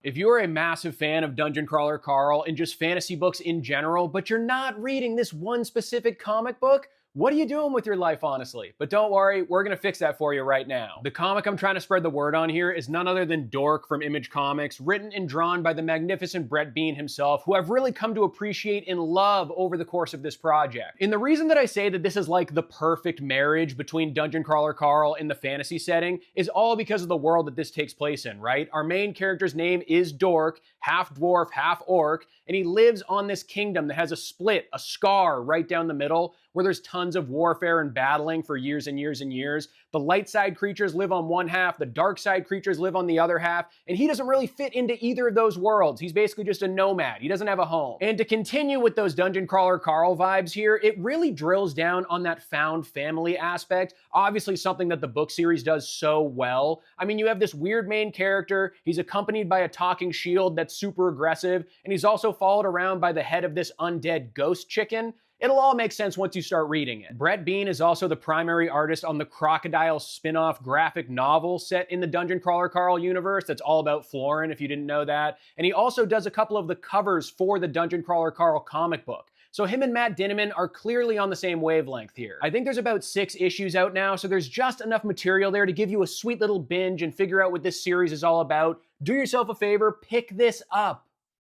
If you're a massive fan of Dungeon Crawler Carl and just fantasy books in general, but you're not reading this one specific comic book, what are you doing with your life, honestly? But don't worry, we're gonna fix that for you right now. The comic I'm trying to spread the word on here is none other than Dork from Image Comics, written and drawn by the magnificent Brett Bean himself, who I've really come to appreciate and love over the course of this project. And the reason that I say that this is like the perfect marriage between Dungeon Crawler Carl and the fantasy setting is all because of the world that this takes place in, right? Our main character's name is Dork, half dwarf, half orc, and he lives on this kingdom that has a split, a scar right down the middle, where there's tons of warfare and battling for years and years and years. The light side creatures live on one half, the dark side creatures live on the other half, and he doesn't really fit into either of those worlds. He's basically just a nomad. He doesn't have a home. And to continue with those Dungeon Crawler Carl vibes here, it really drills down on that found family aspect, obviously something that the book series does so well. I mean, you have this weird main character, he's accompanied by a talking shield that's super aggressive, and he's also followed around by the head of this undead ghost chicken. It'll all make sense once you start reading it. Brett Bean is also the primary artist on the Crocodile spin-off graphic novel set in the Dungeon Crawler Carl universe that's all about Florin, if you didn't know that. And he also does a couple of the covers for the Dungeon Crawler Carl comic book. So him and Matt Dinniman are clearly on the same wavelength here. I think there's about 6 issues out now, so there's just enough material there to give you a sweet little binge and figure out what this series is all about. Do yourself a favor, pick this up.